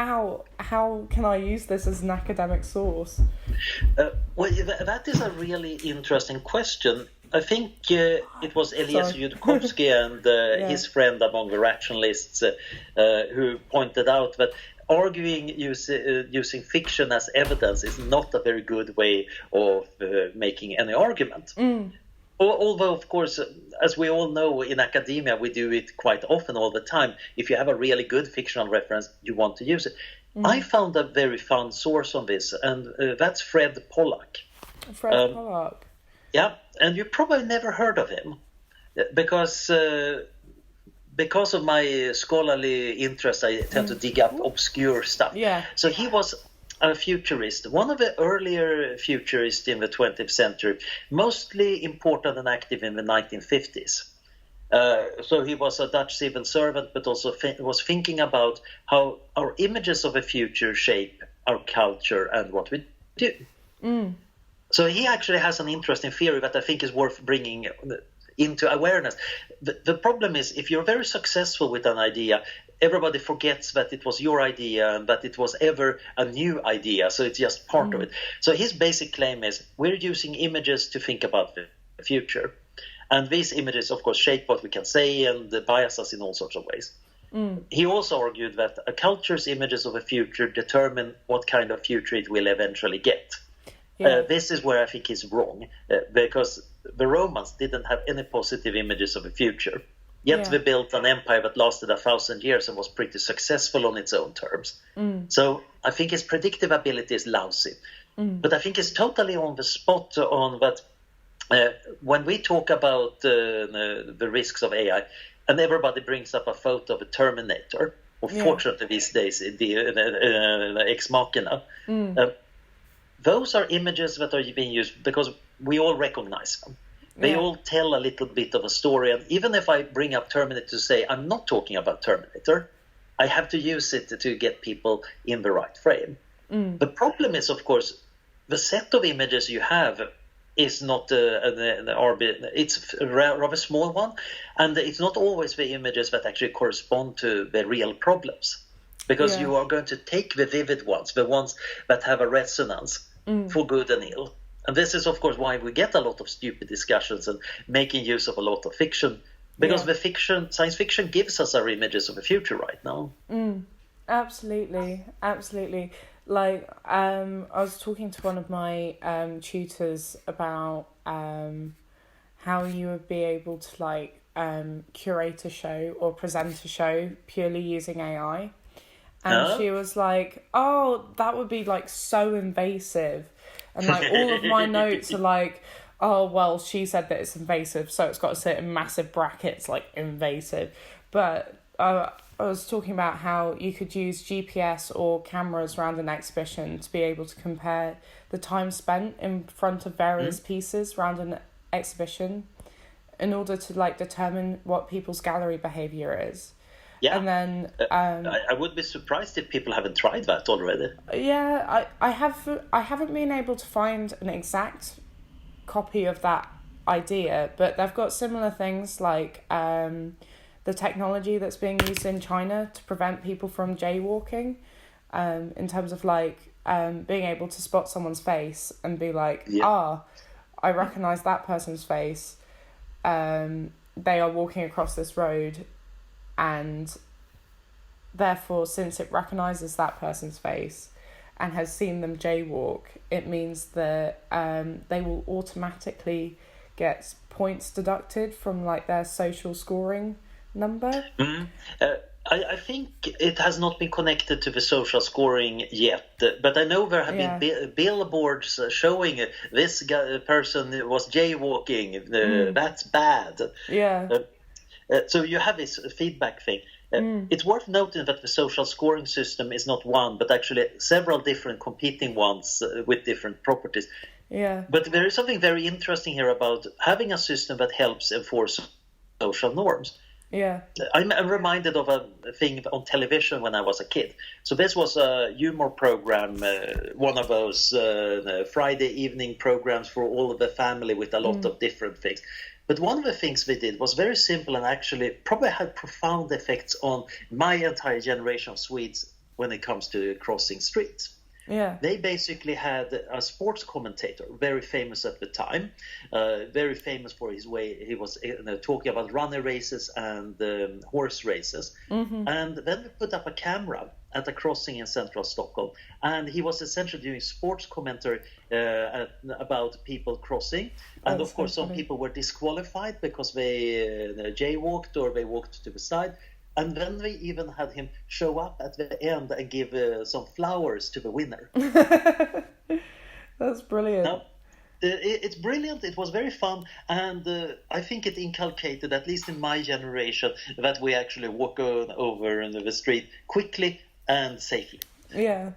how can I use this as an academic source? Well, that is a really interesting question. I think it was Elias Yudkowsky and his friend among the rationalists who pointed out that arguing using fiction as evidence is not a very good way of making any argument. Although, of course, as we all know, in academia, we do it quite often all the time. If you have a really good fictional reference, you want to use it. I found a very fun source on this, and that's Fred Pollack. Fred Pollack. Yeah, and you probably never heard of him because of my scholarly interest, I tend to dig up obscure stuff. Yeah. So he was a futurist, one of the earlier futurists in the 20th century, mostly important and active in the 1950s. So he was a Dutch civil servant, but also was thinking about how our images of the future shape our culture and what we do. So he actually has an interesting theory that I think is worth bringing into awareness. The problem is, if you're very successful with an idea, everybody forgets that it was your idea and that it was ever a new idea, so it's just part of it. So his basic claim is we're using images to think about the future. And these images, of course, shape what we can say and bias us in all sorts of ways. He also argued that a culture's images of a future determine what kind of future it will eventually get. This is where I think he's wrong, because the Romans didn't have any positive images of a future. Yet they built an empire that lasted 1,000 years and was pretty successful on its own terms. So I think his predictive ability is lousy. But I think he's totally on the spot on that. When we talk about the risks of AI, and everybody brings up a photo of a Terminator, or fortunately these days, the Ex Machina, those are images that are being used because we all recognize them. They all tell a little bit of a story. And even if I bring up Terminator to say I'm not talking about Terminator, I have to use it to get people in the right frame. The problem is, of course, the set of images you have is not it's a rather small one. And it's not always the images that actually correspond to the real problems. Because you are going to take the vivid ones, the ones that have a resonance for good and ill. And this is, of course, why we get a lot of stupid discussions and making use of a lot of fiction. Because science fiction gives us our images of the future right now. Absolutely. Like, I was talking to one of my tutors about how you would be able to, like, curate a show or present a show purely using AI. And she was like, oh, that would be, like, so invasive. And, like, all of my notes are like, oh, well, she said that it's invasive, so it's got to sit in massive brackets, like, invasive. But I was talking about how you could use GPS or cameras around an exhibition to be able to compare the time spent in front of various pieces around an exhibition in order to, like, determine what people's gallery behaviour is. Yeah, and then I would be surprised if people haven't tried that already. Yeah, I haven't been able to find an exact copy of that idea, but they've got similar things like the technology that's being used in China to prevent people from jaywalking, in terms of like being able to spot someone's face and be like, I recognise that person's face. They are walking across this road. And therefore, since it recognises that person's face and has seen them jaywalk, it means that they will automatically get points deducted from like their social scoring number. I think it has not been connected to the social scoring yet, but I know there have been billboards showing this person was jaywalking. That's bad. So you have this feedback thing. It's worth noting that the social scoring system is not one, but actually several different competing ones with different properties. But there is something very interesting here about having a system that helps enforce social norms. I'm reminded of a thing on television when I was a kid. So this was a humor program, one of those Friday evening programs for all of the family with a lot of different things. But one of the things we did was very simple and actually probably had profound effects on my entire generation of Swedes when it comes to crossing streets. Yeah. They basically had a sports commentator, very famous at the time, very famous for his way. He was talking about runner races and horse races. And then they put up a camera at a crossing in central Stockholm. And he was essentially doing sports commentary about people crossing. And of course, some people were disqualified because they jaywalked or they walked to the side. And then they even had him show up at the end and give some flowers to the winner. That's brilliant. Now, it's brilliant. It was very fun. And I think it inculcated, at least in my generation, that we actually walk over the street quickly and safely. Yeah,